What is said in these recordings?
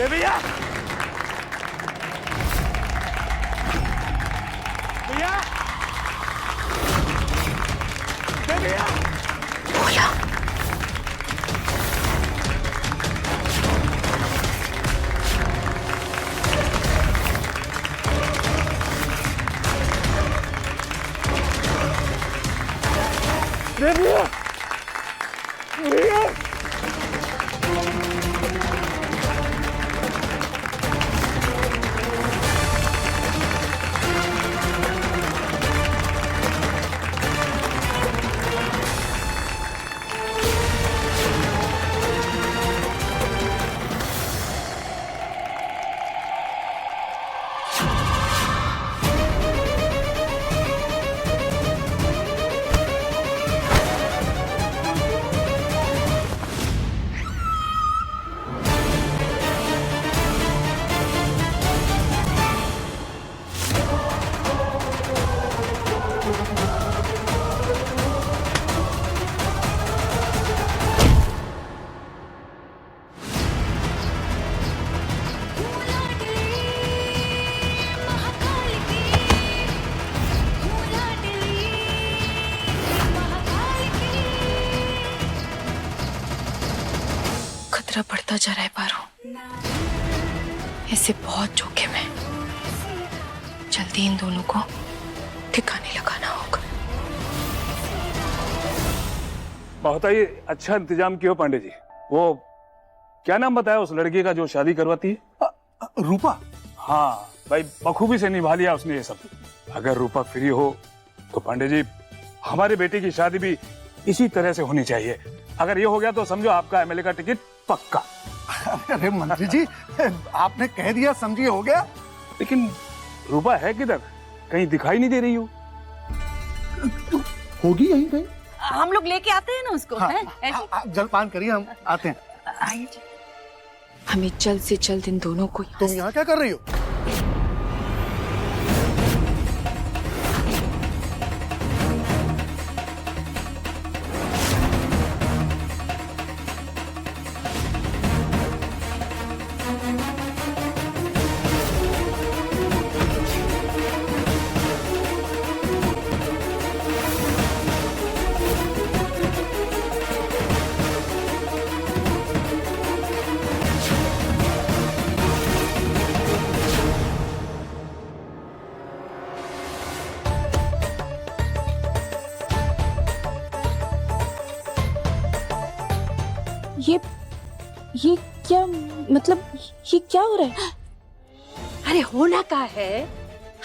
भैया भैया भैया बोला भैया भैया खतरा बढ़ता जा रहा है पारो। ऐसे बहुत जोखिम है। जल्दी इन दोनों को ठिकाने लगाना होगा। बहुत ही अच्छा इंतजाम किया पांडे जी। वो क्या नाम बताया उस लड़की का जो शादी करवाती है? रूपा। हाँ भाई, बखूबी से निभा लिया उसने ये सब। अगर रूपा फ्री हो तो पांडे जी हमारे बेटे की शादी भी इसी तरह से होनी चाहिए। अगर ये हो गया तो समझो आपका एमएलए का टिकट पक्का। अरे मंत्री जी, आपने कह दिया समझिए हो गया। लेकिन रूपा है किधर? कहीं दिखाई नहीं दे रही हो। होगी यहीं कहीं। हम लोग लेके आते हैं ना उसको। हाँ, हैं? आप जलपान करिए, हम आते हैं। आइए। हमें जल्द से जल्द इन दोनों को तुम यहाँ क्या कर रही हो? ये क्या मतलब, ये क्या हो रहा है? अरे होना का है,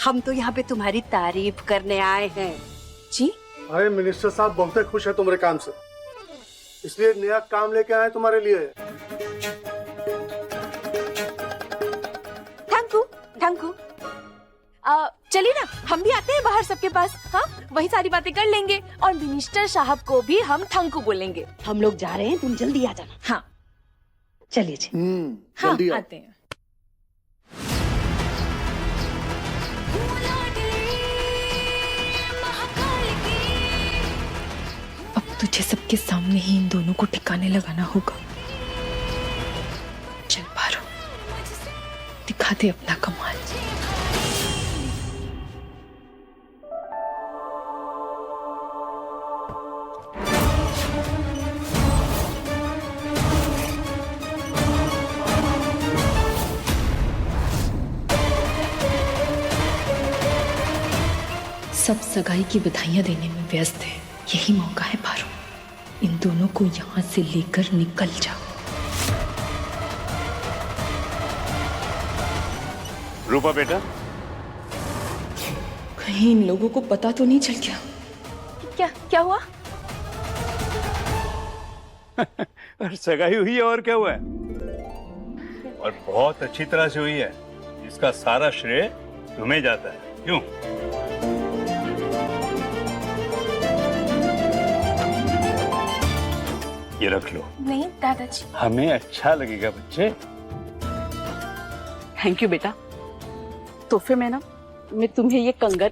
हम तो यहाँ पे तुम्हारी तारीफ करने आए हैं। जी अरे मिनिस्टर साहब बहुत खुश है तुम्हारे काम से, इसलिए नया काम लेके आए तुम्हारे लिए। Thank you. चलिए ना, हम भी आते हैं बाहर सबके पास। हाँ, वही सारी बातें कर लेंगे और मिनिस्टर साहब को भी हम थैंकू बोलेंगे। हम लोग जा रहे हैं, तुम जल्दी आ जाना। हाँ चलिए जी। हाँ, जल्दी आओ। आते हैं। अब तुझे सबके सामने ही इन दोनों को ठिकाने लगाना होगा। चल पारो, दिखा दे अपना कमाल। सब सगाई की बधाइयां देने में व्यस्त है। यही मौका है पारो, इन दोनों को यहाँ से लेकर निकल जाओ। रूपा बेटा, कहीं इन लोगों को पता तो नहीं चल गया? क्या हुआ? सगाई हुई है और क्या हुआ है, और बहुत अच्छी तरह से हुई है। इसका सारा श्रेय तुम्हें जाता है, क्यों? ये रख लो। नहीं दादाजी। हमें अच्छा लगेगा बच्चे। थैंक यू बेटा। तोहफे में ना मैं तुम्हें ये कंगन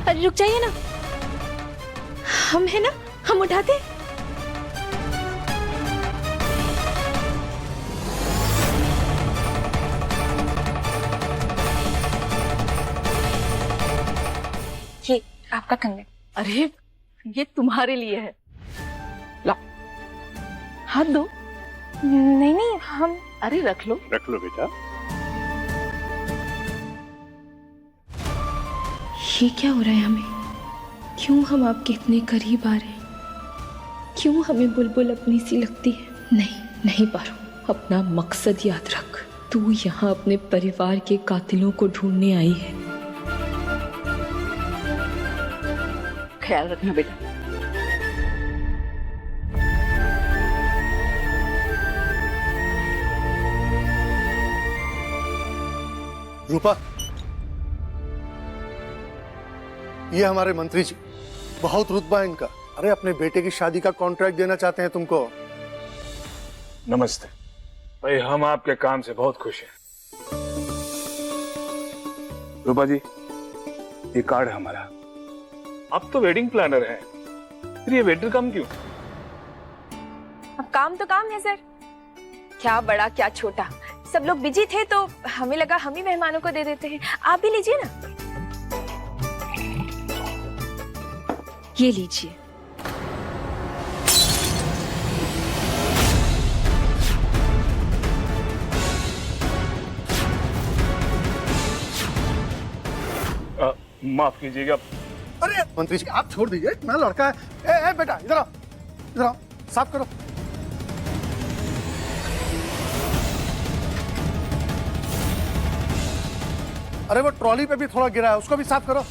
अरे रुक जाइए ना, हम है ना, हम उठाते हैं। ये आपका कंगन। अरे ये तुम्हारे लिए है, लो हाथ दो। नहीं नहीं, हम अरे रख लो। रख लो बेटा। ये क्या हो रहा है हमें? क्यों हम आपके इतने करीब आ रहे हैं? क्यों हमें बुलबुल अपनी सी लगती है? नहीं नहीं पारो, अपना मकसद याद रख। तू यहाँ अपने परिवार के कातिलों को ढूंढने आई है। ख्याल रखना बेटा। रूपा, ये हमारे मंत्री जी, बहुत रुतबा है इनका। अरे अपने बेटे की शादी का कॉन्ट्रैक्ट देना चाहते हैं तुमको। नमस्ते भाई, हम आपके काम से बहुत खुश हैं। रूपा जी, ये कार्ड है हमारा। आप तो वेडिंग प्लानर हैं, फिर ये वेटर कम क्यों? अब काम तो काम है सर, क्या बड़ा क्या छोटा। सब लोग बिजी थे तो हमें लगा हम ही मेहमानों को दे देते हैं। आप भी लीजिए ना। ये लीजिए। माफ कीजिएगा। अरे मंत्री जी, आप छोड़ दीजिए, इतना लड़का है। ए बेटा, इधर आओ, इधर आओ, साफ करो। अरे वो ट्रॉली पे भी थोड़ा गिरा है, उसको भी साफ करो।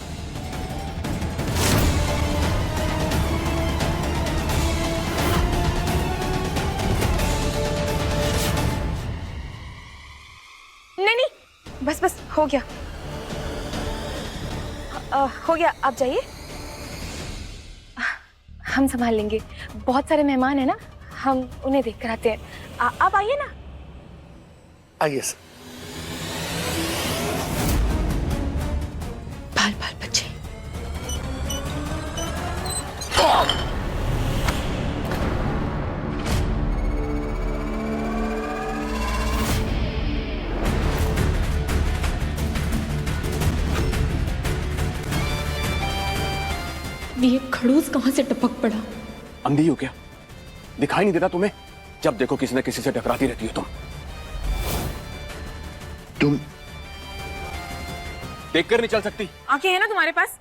नहीं नहीं, बस बस हो गया। हो गया, आप जाइए, हम संभाल लेंगे। बहुत सारे मेहमान हैं ना, हम उन्हें देख कर आते हैं। आप आइए ना। आइए सर। बाल बाल बच्चे। ये खड़ूस कहाँ से टपक पड़ा? अंधी हो क्या? दिखाई नहीं देता तुम्हें? जब देखो किसी न किसी से टकराती रहती हो तुम देखकर नहीं चल सकती? आंखें हैं ना तुम्हारे पास?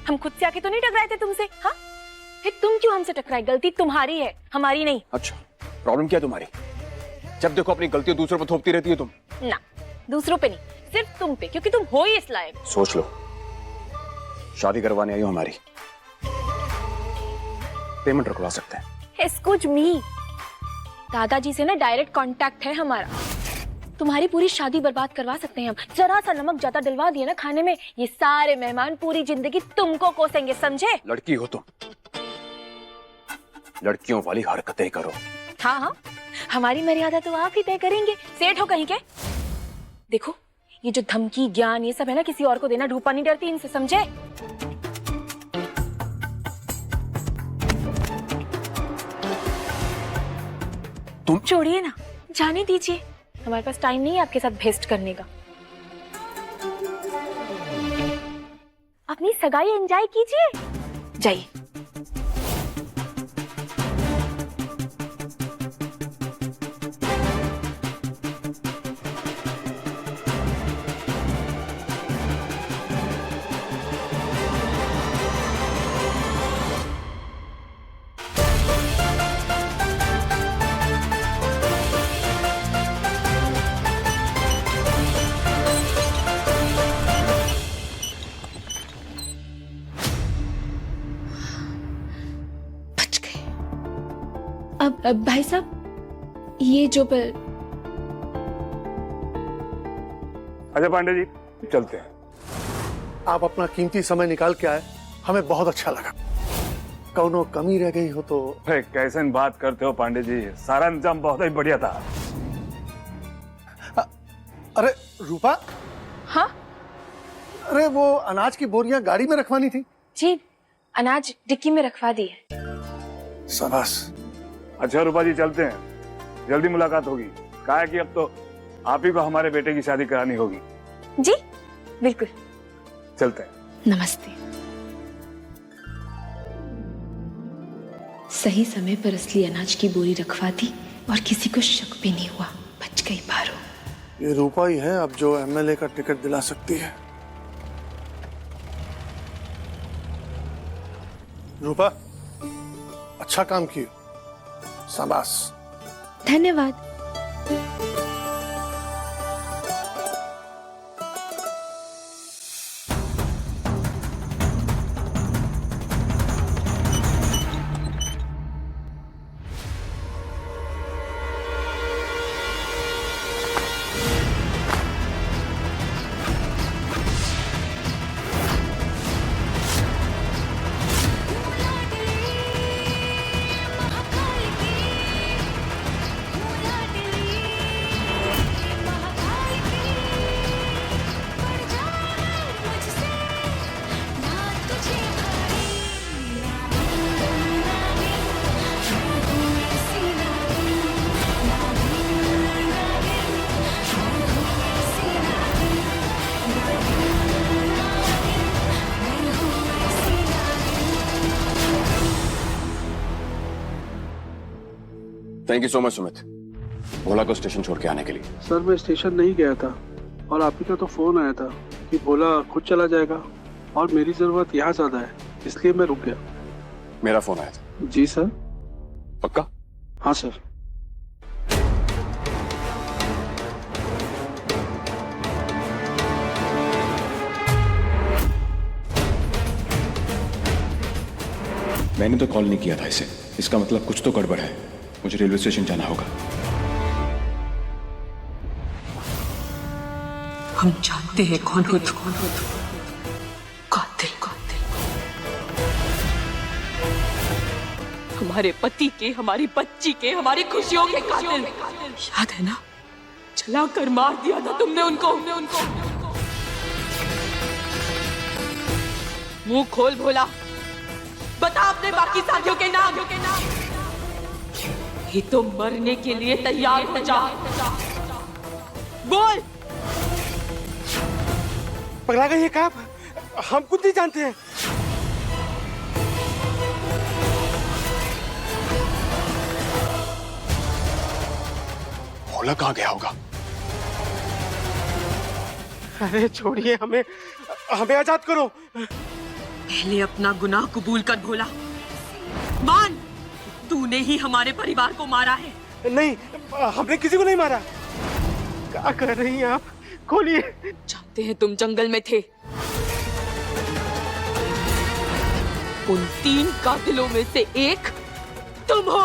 हम खुद से आके तो नहीं टकराए थे तुमसे, हाँ? फिर तुम क्यों हमसे टकराए? गलती तुम्हारी है, हमारी नहीं। अच्छा, प्रॉब्लम क्या है तुम्हारी? जब देखो अपनी गलतियां दूसरों पर थोपती रहती हो तुम। ना, दूसरों पे नहीं, सिर्फ तुम पे, क्योंकि तुम हो ही इस लायक। सोच लो, शादी करवाने आई हो हमारी, पेमेंट रखवा सकते हैं। एक्सक्यूज मी, दादाजी से ना डायरेक्ट कांटेक्ट है हमारा। तुम्हारी पूरी शादी बर्बाद करवा सकते हैं हम। जरा सा नमक ज्यादा डलवा दिए ना खाने में, ये सारे मेहमान पूरी जिंदगी तुमको कोसेंगे, समझे? लड़की हो तुम, लड़कियों वाली हरकतें करो। हाँ हाँ, हमारी मर्यादा तो आप ही तय करेंगे, सेठ हो कहीं के। देखो, ये जो धमकी ज्ञान ये सब है ना, किसी और को देना, ढूंढा नहीं डरती इनसे, समझे? तुम छोड़िए ना, जाने दीजिए, हमारे पास टाइम नहीं है आपके साथ भेस्ट करने का। अपनी सगाई एंजॉय कीजिए, जाइए। अब भाई साहब ये जो अच्छा पांडे जी चलते हैं। आप अपना कीमती समय निकाल के आए, हमें बहुत अच्छा लगा। कौनो कमी रह गई हो तो? अरे कैसे बात करते हो पांडे जी, सारा इंतजाम बहुत ही बढ़िया था। अरे रूपा, हाँ अरे वो अनाज की बोरियां गाड़ी में रखवानी थी। जी, अनाज डिक्की में रखवा दी है। शाबाश। अच्छा रूपा जी चलते हैं, जल्दी मुलाकात होगी। कहा है कि अब तो आप ही को हमारे बेटे की शादी करानी होगी। जी बिल्कुल, चलते हैं। नमस्ते। सही समय पर असली अनाज की बोरी रखवा दी और किसी को शक भी नहीं हुआ। बच गई पारो। ये रूपा ही है अब जो एमएलए का टिकट दिला सकती है। रूपा, अच्छा काम किए, शाबाश। धन्यवाद। Thank you so much Sumit, Bhola को स्टेशन छोड़ के आने के लिए। सर मैं स्टेशन नहीं गया था और आप ही का तो फोन आया था कि भोला खुद चला जाएगा और मेरी जरूरत यहाँ ज्यादा है, इसलिए मैं रुक गया। मेरा फोन आया था। जी सर। पक्का? हाँ सर। मैंने तो कॉल नहीं किया था इसे, इसका मतलब कुछ तो गड़बड़ है। मुझे रेलवे स्टेशन जाना होगा। हम जानते हैं कौन हो तुम। कातिल। हमारे पति के, हमारी बच्ची के, हमारी खुशियों के कातिल। याद है ना, चला कर मार दिया था तुमने उनको। मुंह खोल भोला, बता अपने बाकी साथियों के नाम। ये तो मरने के लिए तैयार हो जा। बोल। पगला गई है क्या? हम कुछ नहीं जानते हैं। भोला कहाँ गया होगा? अरे छोड़िए, हमें आजाद करो। पहले अपना गुनाह कबूल कर भोला। मान, तूने ही हमारे परिवार को मारा है। नहीं, हमने किसी को नहीं मारा। क्या कर रही हैं आप? खोलिए। जानते हैं तुम जंगल में थे। उन 3 कातिलों में से एक तुम हो।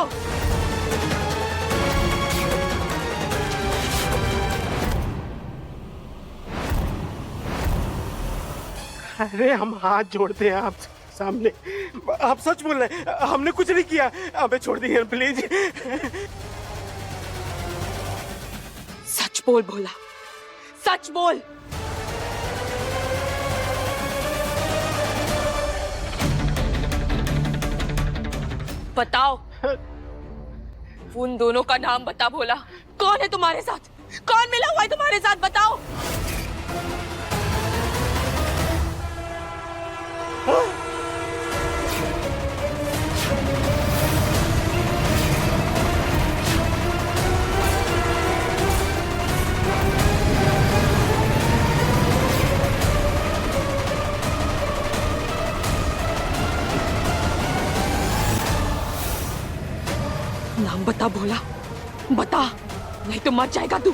अरे हम हाथ जोड़ते हैं आप सामने, आप सच बोल रहे हैं, हमने कुछ नहीं किया। हमें छोड़ दीजिए प्लीज। सच बोल भोला, सच बोल। बताओ, उन दोनों का नाम बता भोला। कौन है तुम्हारे साथ? कौन मिला हुआ है तुम्हारे साथ? बताओ। नाम बता भोला, बता, नहीं तो मर जाएगा तू।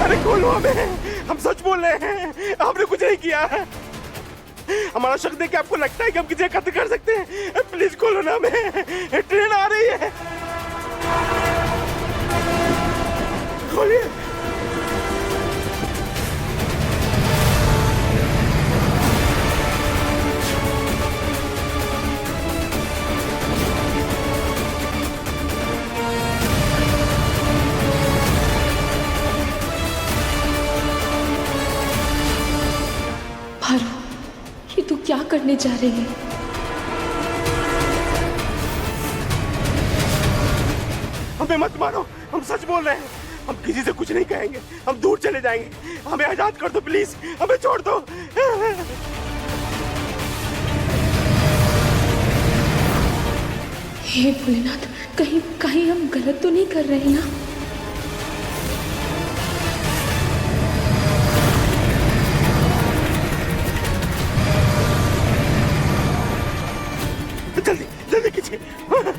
अरे खोलो हमें, हम सच बोल रहे हैं, हमने कुछ नहीं किया। हमारा शक देख के आपको लगता है कि हम किसी का कत्ल कर सकते हैं? प्लीज खोलो ना, हमें ट्रेन आ रही है। खोलिए। भारू, ये तू क्या करने जा रही है? हमें मत मारो, हम सच बोल रहे हैं। हम किसी से कुछ नहीं कहेंगे, हम दूर चले जाएंगे। हमें आजाद कर दो प्लीज, हमें छोड़ दो। हे भोलेनाथ, कहीं कहीं हम गलत तो नहीं कर रहे ना? जल्दी जल्दी कीजिए। भोला,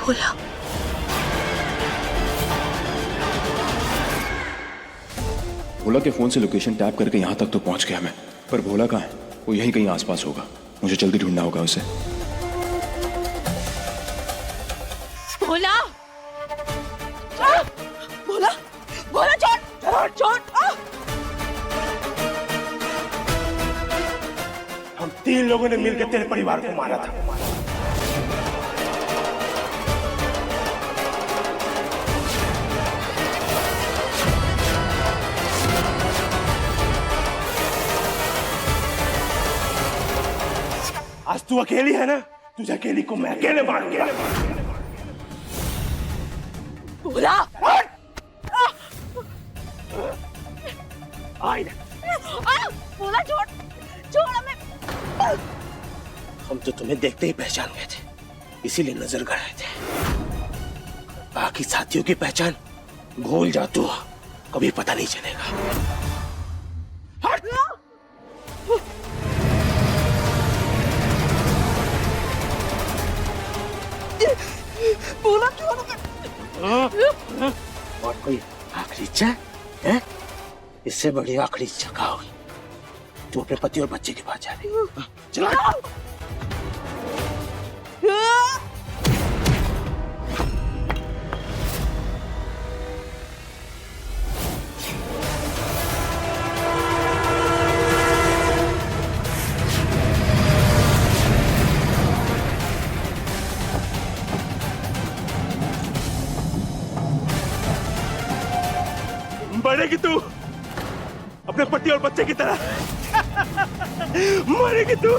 भोला, भोला के फोन से लोकेशन टैप करके यहाँ तक तो पहुंच गया मैं, पर भोला कहाँ है? वो यहीं कहीं आसपास होगा। मुझे जल्दी ढूंढना होगा उसे। भोला, भोला, भोला छोड़, छोड़। हम 3 लोगों ने मिलकर तेरे परिवार को मारा था। आज तू अकेली है ना? तुझे अकेली को मैं अकेले मारूंगा। भोला, भोला छोड़, छोड़ हमें। हम तो तुम्हें देखते ही पहचान गए थे, इसीलिए नजर गड़ाए थे। बाकी साथियों की पहचान भूल जा तू, कभी पता नहीं चलेगा। भोला छोड़। और कोई आखिरी इच्छा है? इससे बड़ी आखिरी इच्छा क्या होगी? तू अपने पति और बच्चे के पास जा रही। चला। बढ़ेगी तू अपने पति और बच्चे की तरह, मरेगी तू।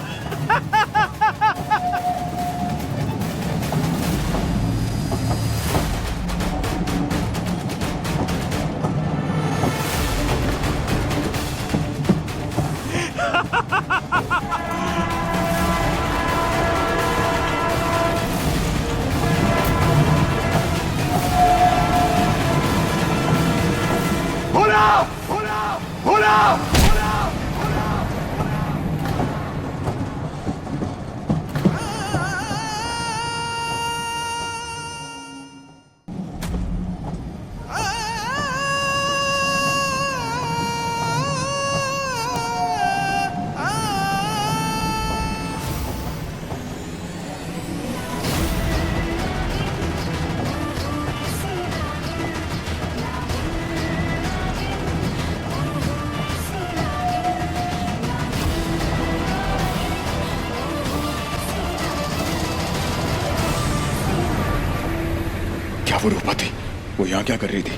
क्या वो रूपा थी? वो यहाँ क्या कर रही थी?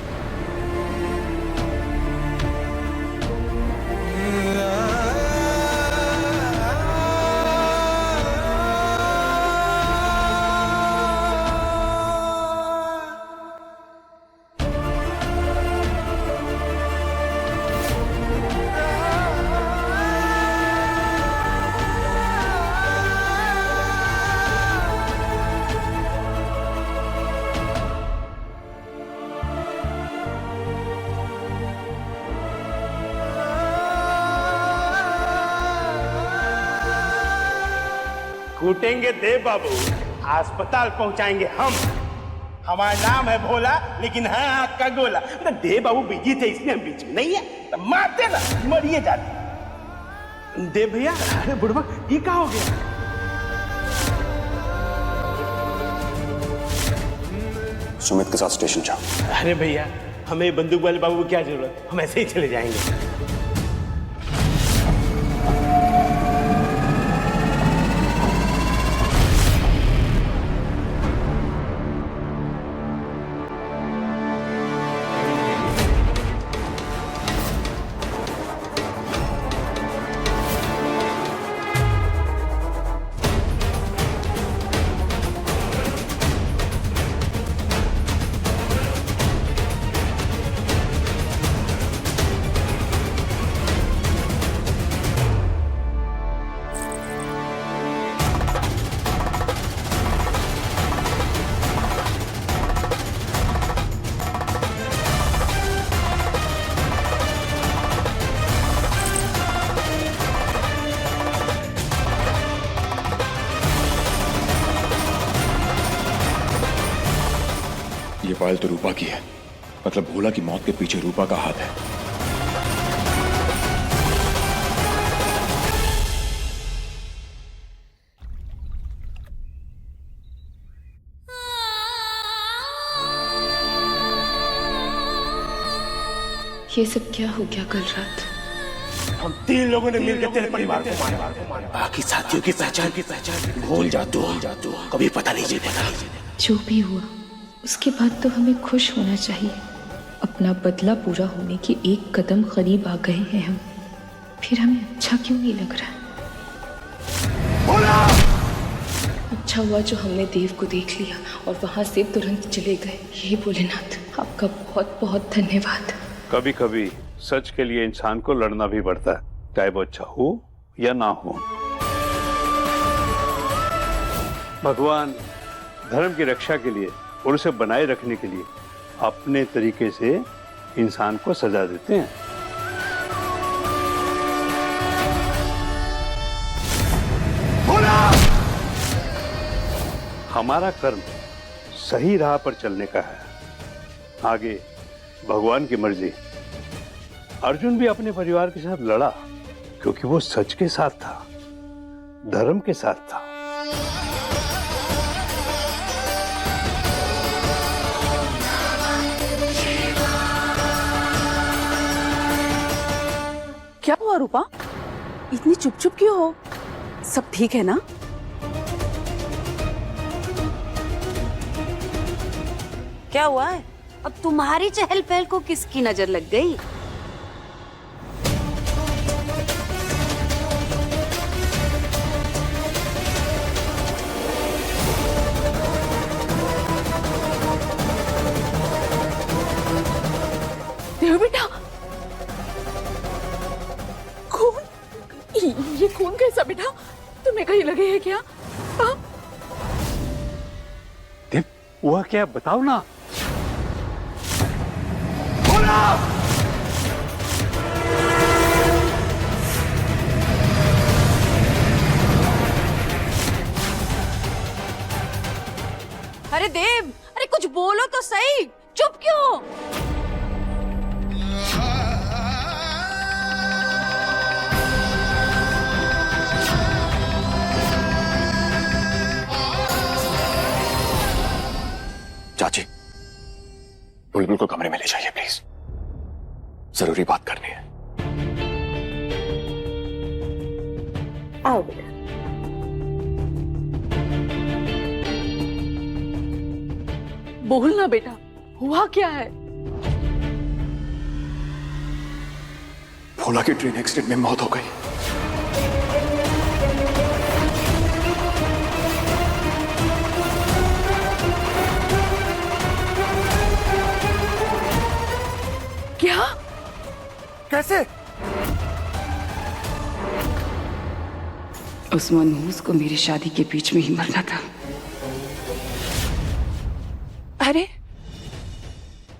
कूटेंगे देव बाबू, अस्पताल पहुंचाएंगे हम। हमारा नाम है भोला, लेकिन है आग का गोला। तो देव बाबू बिजी थे इसलिए हम बीच में नहीं है, तो मारते ना मरिए जाते। देव भैया, अरे बुढ़वा ये कहाँ हो गया? सुमित के साथ स्टेशन जाओ। अरे भैया, हमें बंदूक वाले बाबू की क्या जरूरत, हम ऐसे ही चले जाएंगे। ये फाइल तो रूपा की है, मतलब भोला की मौत के पीछे रूपा का हाथ है। ये सब क्या हो गया कल रात? हम 3 लोगों ने मिलकर तेरे परिवार को मारा। बाकी साथियों की पहचान भूल जा तू, कभी पता नहीं चलेगा। जो भी हुआ उसके बाद तो हमें खुश होना चाहिए। अपना बदला पूरा होने के एक कदम करीब आ गए हैं हम। फिर हमें अच्छा क्यों नहीं लग रहा? अच्छा हुआ जो हमने देव को देख लिया और वहां से तुरंत चले गए। हे भोलेनाथ, आपका बहुत बहुत धन्यवाद। कभी कभी सच के लिए इंसान को लड़ना भी पड़ता है, चाहे वो अच्छा हो या ना हो। भगवान धर्म की रक्षा के लिए और उसे बनाए रखने के लिए अपने तरीके से इंसान को सजा देते हैं। हमारा कर्म सही राह पर चलने का है, आगे भगवान की मर्जी। अर्जुन भी अपने परिवार के साथ लड़ा क्योंकि वो सच के साथ था, धर्म के साथ था। क्या हुआ रूपा? इतनी चुप चुप क्यों हो? सब ठीक है ना? क्या हुआ है? अब तुम्हारी चहल पहल को किसकी नजर लग गई? देव बेटा, खून? ये खून कैसा बेटा? तुम्हें कहीं लगे है क्या? हाँ? देव, हुआ क्या बताओ ना। अरे देव, अरे कुछ बोलो तो सही, चुप क्यों? चाची, बुलबुल को कमरे में ले जाइए प्लीज, जरूरी बात करनी है। आओ बेटा। बोल ना बेटा, हुआ क्या है? भोला की ट्रेन एक्सीडेंट में मौत हो गई। क्या? कैसे? उस मनहूस को मेरी शादी के बीच में ही मरना था। अरे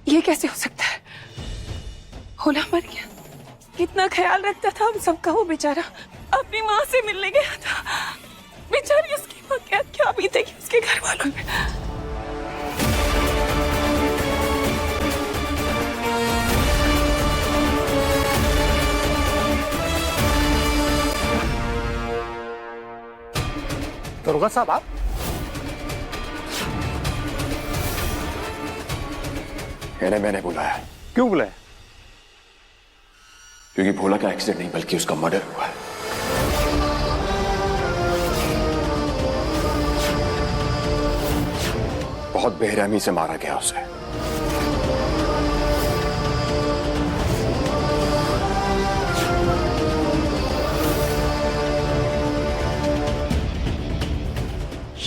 ये कैसे हो सकता है? भोला मर गया। कितना ख्याल रखता था हम सबका वो बेचारा, अपनी माँ से मिलने गया था। बेचारी उसकी माँ क्या बीतेगी उसके घर वालों में। दरोगा साहब आप? इन्हें मैंने बुलाया। क्यों बुलाया? क्योंकि भोला का एक्सीडेंट नहीं बल्कि उसका मर्डर हुआ है। बहुत बेरहमी से मारा गया उसे।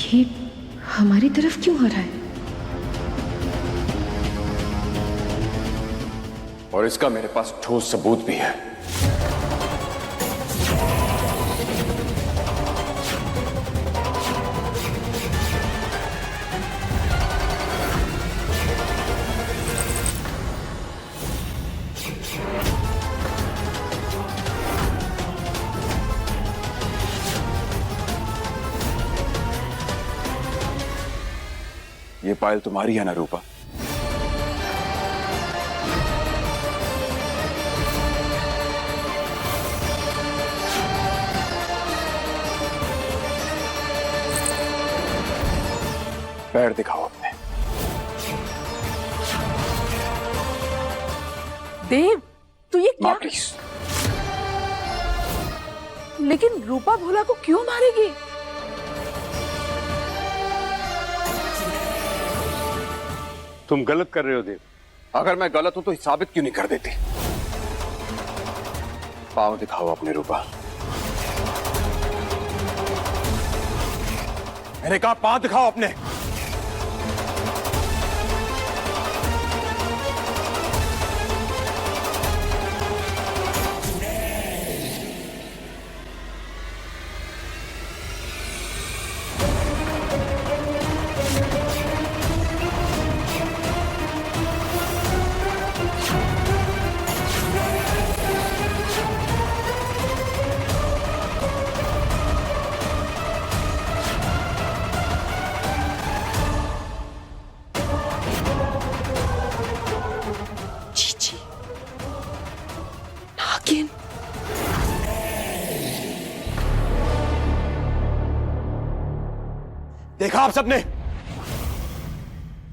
ये हमारी तरफ क्यों आ रहा है? और इसका मेरे पास ठोस सबूत भी है। ये पायल तुम्हारी है ना रूपा? पैर दिखाओ अपने। देव, तू ये क्या? माँ प्लीज। लेकिन रूपा भोला को क्यों मारेगी? तुम गलत कर रहे हो देव। अगर मैं गलत हूं तो साबित क्यों नहीं कर देती? पाँव दिखाओ अपने रूपा। मैंने कहा पाँव दिखाओ अपने। चीची, नागिन। देखा आप सबने?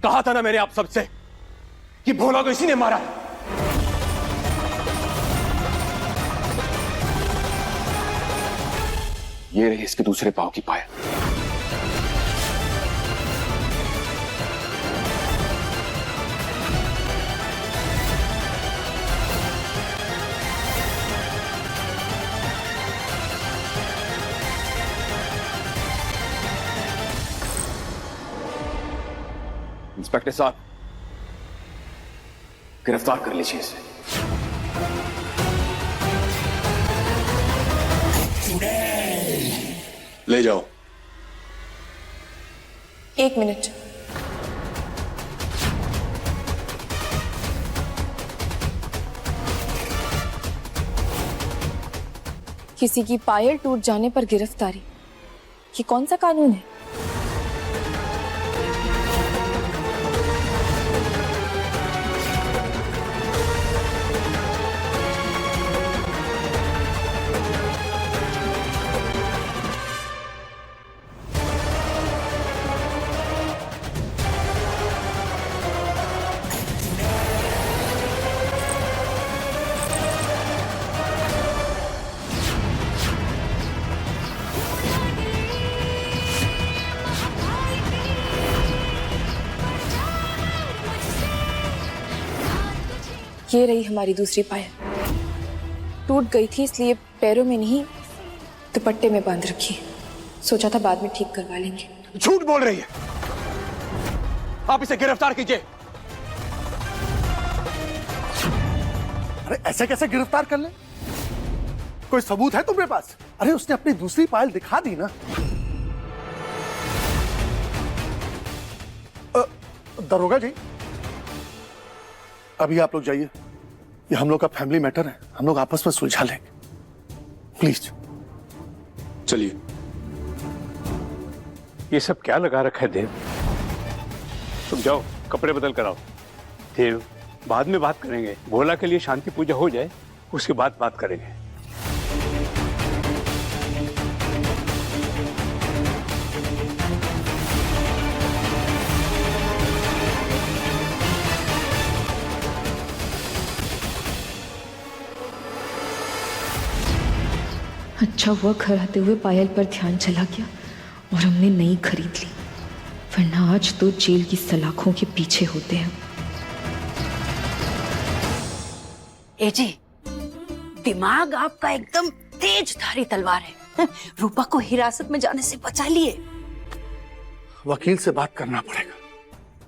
कहा था ना मैंने आप सबसे कि भोला को इसी ने मारा। ये रही इसके दूसरे पांव की पायल। इंस्पेक्टर साहब, गिरफ्तार कर लीजिए इसे। ले जाओ। एक मिनट। किसी की पायल टूट जाने पर गिरफ्तारी, ये कौन सा कानून है? ये रही हमारी दूसरी पायल। टूट गई थी इसलिए पैरों में नहीं दुपट्टे में बांध रखी। सोचा था बाद में ठीक करवा लेंगे। झूठ बोल रही है। आप इसे गिरफ्तार कीजिए। अरे ऐसे कैसे गिरफ्तार कर ले? कोई सबूत है तुम्हारे पास? अरे उसने अपनी दूसरी पायल दिखा दी ना। दरोगा जी, अभी आप लोग जाइए, ये हम लोग का फैमिली मैटर है, हम लोग आपस में सुलझा लेंगे, प्लीज। चलिए। ये सब क्या लगा रखा है देव? तुम जाओ कपड़े बदल कर आओ। देव, बाद में बात करेंगे। भोला के लिए शांति पूजा हो जाए, उसके बाद बात करेंगे। अच्छा हुआ घर आते हुए पायल पर ध्यान चला गया और हमने नई खरीद ली, वरना आज तो जेल की सलाखों के पीछे होते हैं। ए जी, दिमाग आपका एकदम तेज धारी तलवार है। रूपा को हिरासत में जाने से बचा लिए। वकील से बात करना पड़ेगा।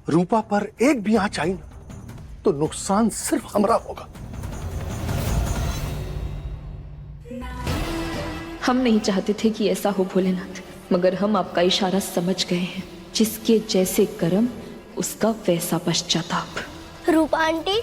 रूपा पर एक भी आंच आई ना तो नुकसान सिर्फ हमारा होगा। हम नहीं चाहते थे कि ऐसा हो भोलेनाथ, मगर हम आपका इशारा समझ गए हैं। जिसके जैसे कर्म उसका वैसा पश्चाताप। रूपा आंटी,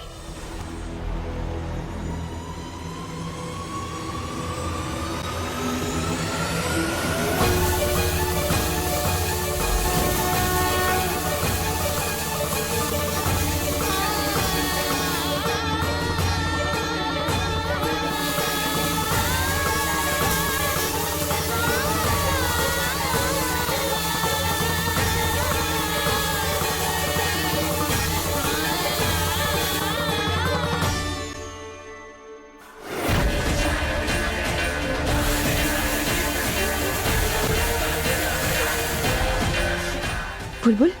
बुलबुल,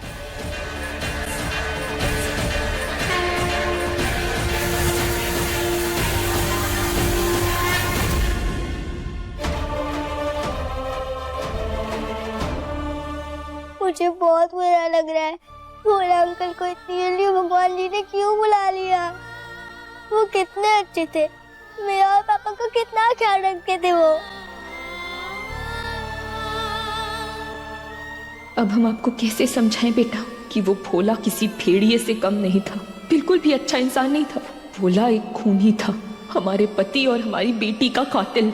मुझे बहुत बुरा लग रहा है। भोला अंकल को इतनी जल्दी भगवान जी ने क्यों बुला लिया? वो कितने अच्छे थे, मेरा और पापा का कितना ख्याल रखते थे वो। अब हम आपको कैसे समझाएं बेटा कि वो भोला किसी भेड़िए से कम नहीं था, बिल्कुल भी अच्छा इंसान नहीं था। भोला एक खूनी था, हमारे पति और हमारी बेटी का कातिल।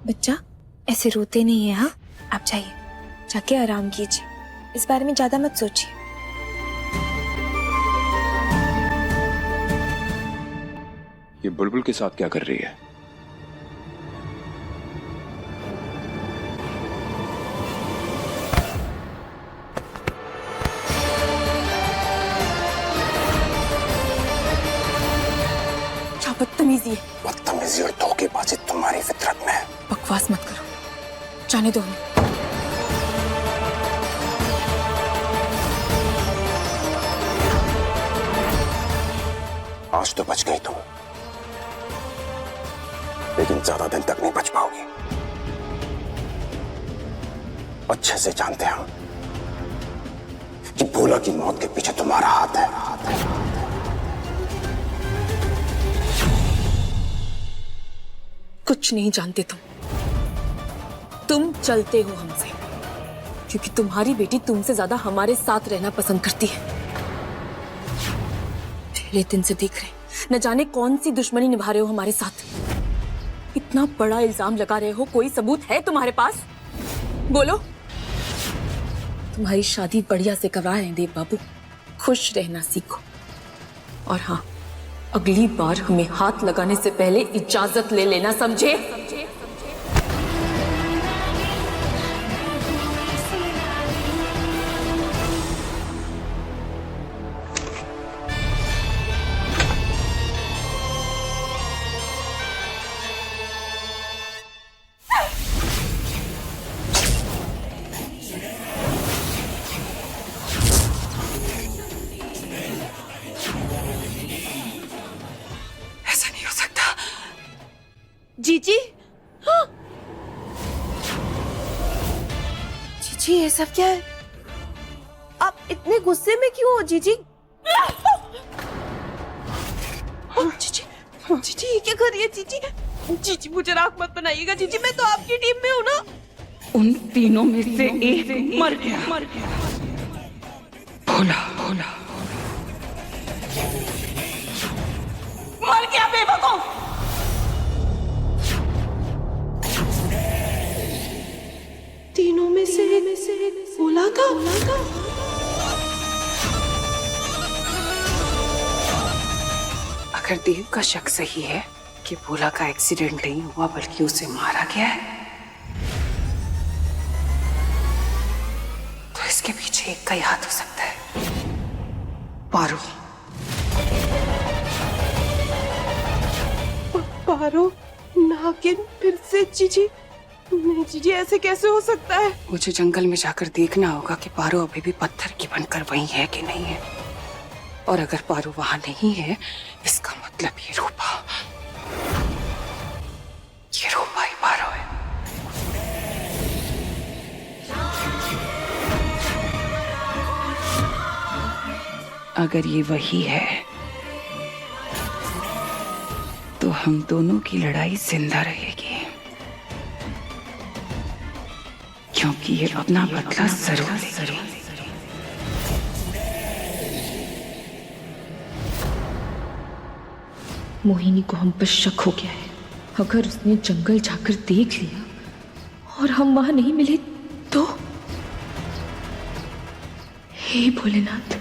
बच्चा ऐसे रोते नहीं है। हाँ, आप जाइए, जाके आराम कीजिए, इस बारे में ज्यादा मत सोचिए। ये बुलबुल के साथ क्या कर रही है? क्या बदतमीजी है। बदतमीजी और धोखेबाजी तुम्हारी फितरत में है। बकवास मत करो, जाने दो हमें। आज तो बच गई तुम, लेकिन ज्यादा दिन तक नहीं बच पाओगी। अच्छे से जानते हैं हम कि भोला की मौत के पीछे तुम्हारा हाथ है। कुछ नहीं जानते तुम चलते हो हमसे, क्योंकि तुम्हारी बेटी तुमसे ज्यादा हमारे साथ रहना पसंद करती है। पहले दिन से देख रहे, न जाने कौन सी दुश्मनी निभा रहे हो हमारे साथ। इतना बड़ा इल्जाम लगा रहे हो, कोई सबूत है तुम्हारे पास? बोलो। तुम्हारी शादी बढ़िया से करवा रहे हैं देव बाबू, खुश रहना सीखो। और हाँ, अगली बार हमें हाथ लगाने से पहले इजाजत ले लेना, समझे? जीजी, हाँ। जीजी, ये सब क्या है? आप इतने गुस्से में क्यों हो जीजी? जीजी, जीजी ये क्या कर रही है जीजी? जीजी मुझे राख मत बनाइएगा जीजी, मैं तो आपकी टीम में हूँ ना। उन तीनों में से एक मर गया। भोला भोला मर गया बेवकूफ। तीनों में से भोला था। अगर देव का शक सही है कि भोला का एक्सीडेंट नहीं हुआ बल्कि उसे मारा गया है, तो इसके पीछे एक का ही हाथ हो सकता है, पारो। पारो नागिन फिर से? जीजी नहीं जीजी, ऐसे कैसे हो सकता है? मुझे जंगल में जाकर देखना होगा कि पारो अभी भी पत्थर की बनकर वही है कि नहीं है। और अगर पारो वहां नहीं है, इसका मतलब ये रूपा ही पारो है। अगर ये वही है तो हम दोनों की लड़ाई जिंदा रहेगी, क्योंकि ये अपना बदला जरूर लेगी। मोहिनी को हम पर शक हो गया है। अगर उसने जंगल जाकर देख लिया और हम वहां नहीं मिले तो? हे भोलेनाथ।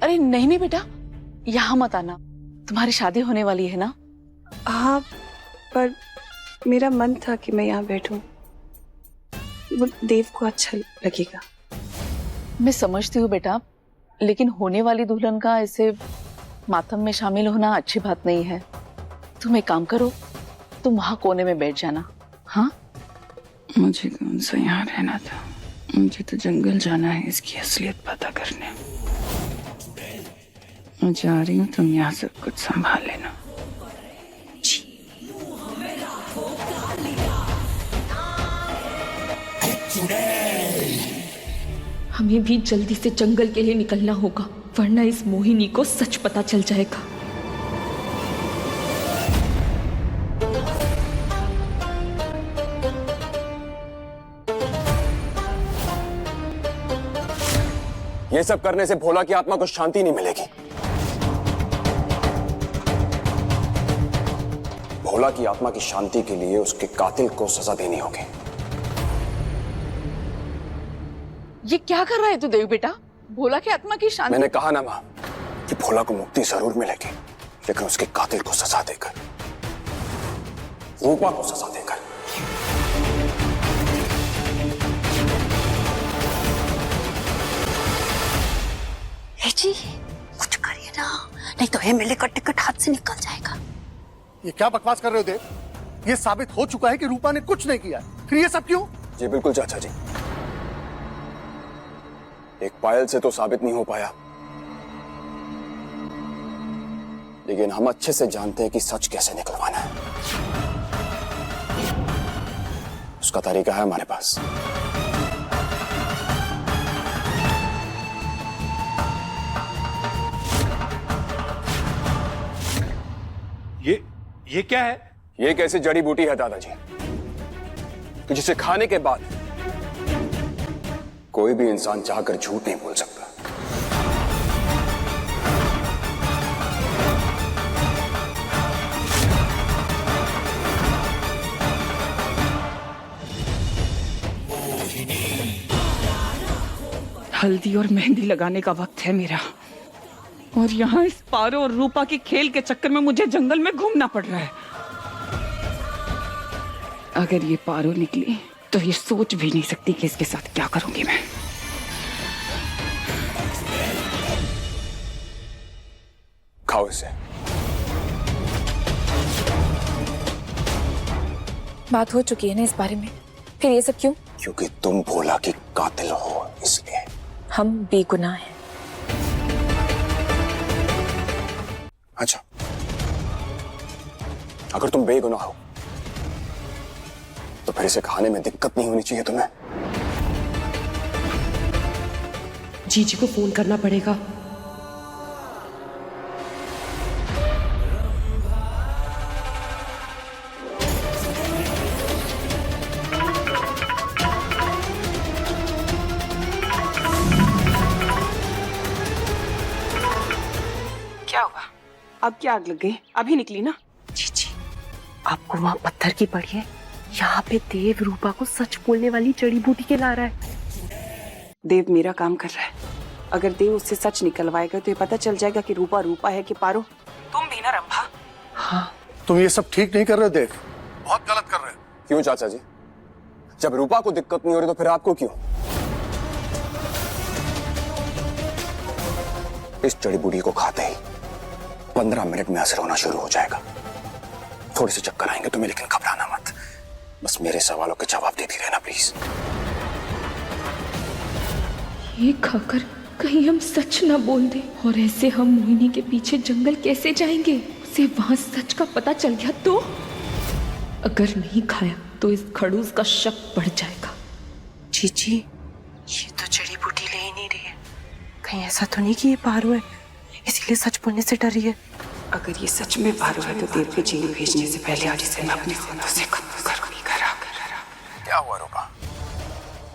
अरे नहीं बेटा, यहाँ मत आना, तुम्हारी शादी होने वाली है ना। हाँ, पर मेरा मन था कि मैं यहाँ बैठूं, वो देव को अच्छा लगेगा। मैं समझती हूँ बेटा, लेकिन होने वाली दुल्हन का ऐसे मातम में शामिल होना अच्छी बात नहीं है। तुम एक काम करो, तुम वहां कोने में बैठ जाना। हाँ, मुझे कौन सा यहाँ रहना था, मुझे तो जंगल जाना है इसकी असलियत पता करने। मैं जा रही हूँ, तुम यहाँ सब कुछ संभाल लेना। हमें भी जल्दी से जंगल के लिए निकलना होगा, वरना इस मोहिनी को सच पता चल जाएगा। ये सब करने से भोला की आत्मा को शांति नहीं मिलेगी। भोला की आत्मा की शांति के लिए उसके कातिल को सजा देनी होगी। ये क्या कर रहा है तू देव बेटा? भोला की आत्मा की शांति? मैंने कहा ना मां कि भोला को मुक्ति जरूर मिलेगी, लेकिन उसके कातिल को सजा देकर, रूपा को सजा देकर। जी कुछ करिए ना, नहीं तो एमएलए का टिकट हाथ से निकल जाएगा। ये क्या बकवास कर रहे हो देव? ये साबित हो चुका है कि रूपा ने कुछ नहीं किया, फिर ये सब क्यों? जी बिल्कुल चाचा जी, एक पायल से तो साबित नहीं हो पाया, लेकिन हम अच्छे से जानते हैं कि सच कैसे निकलवाना है। उसका तरीका है हमारे पास। ये क्या है? ये एक ऐसी जड़ी बूटी है दादाजी कि जिसे खाने के बाद कोई भी इंसान चाहकर झूठ नहीं बोल सकता। हल्दी और मेहंदी लगाने का वक्त है मेरा, और यहाँ इस पारो और रूपा के खेल के चक्कर में मुझे जंगल में घूमना पड़ रहा है। अगर ये पारो निकली तो ये सोच भी नहीं सकती कि इसके साथ क्या करूंगी मैं। खाओ इसे। बात हो चुकी है ना इस बारे में, फिर ये सब क्यों? क्योंकि तुम भोला की कातिल हो, इसलिए। हम बेगुनाह हैं। अच्छा, अगर तुम बेगुनाह हो तो फिर इसे खाने में दिक्कत नहीं होनी चाहिए तुम्हें। जीजी को फोन करना पड़ेगा। क्या हुआ? अब क्या आग लग गई? अभी निकली ना? जीजी, आपको वहाँ पत्थर की पड़ी है, यहाँ पे देव रूपा को सच बोलने वाली जड़ी बूटी के ला रहा है। देव मेरा काम कर रहा है। अगर देव उससे सच निकलवाएगा तो ये पता चल जाएगा कि रूपा रूपा है कि पारो। तुम भी ना रंभा। हाँ, तुम ये सब ठीक नहीं कर रहे देव, बहुत गलत कर रहे हो। क्यों चाचा जी? जब रूपा को दिक्कत नहीं हो रही तो फिर आपको क्यों? इस जड़ी बूटी को खाते ही 15 मिनट में असर होना शुरू हो जाएगा। थोड़े से चक्कर आएंगे तुम्हें, लेकिन घबराना मत। बस मेरे सवालों के जवाब देती रहना प्लीज। ये खाकर कहीं हम सच ना बोल दे, और ऐसे हम मोहिनी के पीछे जंगल कैसे जाएंगे? उसे वहां सच का पता चल गया तो? अगर नहीं खाया तो इस खड़ूस का शक बढ़ जाएगा। जीजी, ये तो जड़ी बूटी ले ही नहीं रही है। कहीं ऐसा तो नहीं कि ये पारो है, इसीलिए सच बोलने से डर रही है। अगर ये सच में पारो है तो देव को जेल भेजने से पहले आज इसे मैं अपने हाथों से खत्म करूंगी। क्या हुआ रूपा?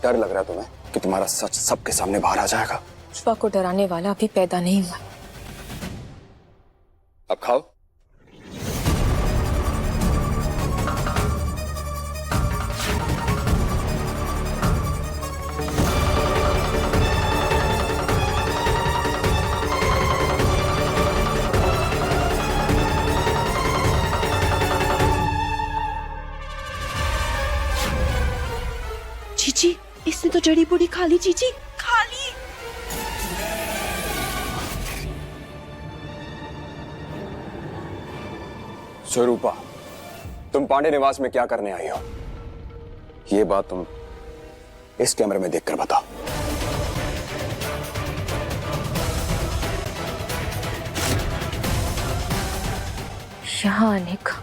डर लग रहा है तुम्हें कि तुम्हारा सच सबके सामने बाहर आ जाएगा? रूपा को डराने वाला अभी पैदा नहीं हुआ। अब खाओ। जीजी, इसने तो जड़ी बूटी खा ली। जीजी, खा ली। स्वरूपा, तुम पांडे निवास में क्या करने आई हो? ये बात तुम इस कैमरे में देखकर बताओ। यहाँ आने का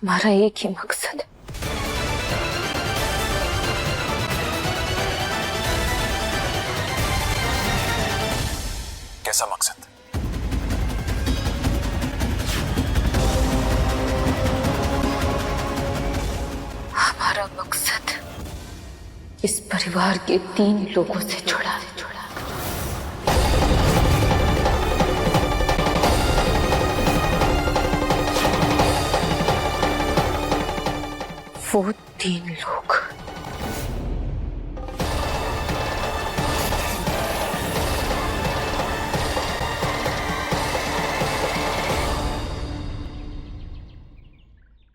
हमारा एक ही मकसद है। कैसा मकसद? हमारा मकसद इस परिवार के 3 लोगों से छुड़ा। वो 3 लोग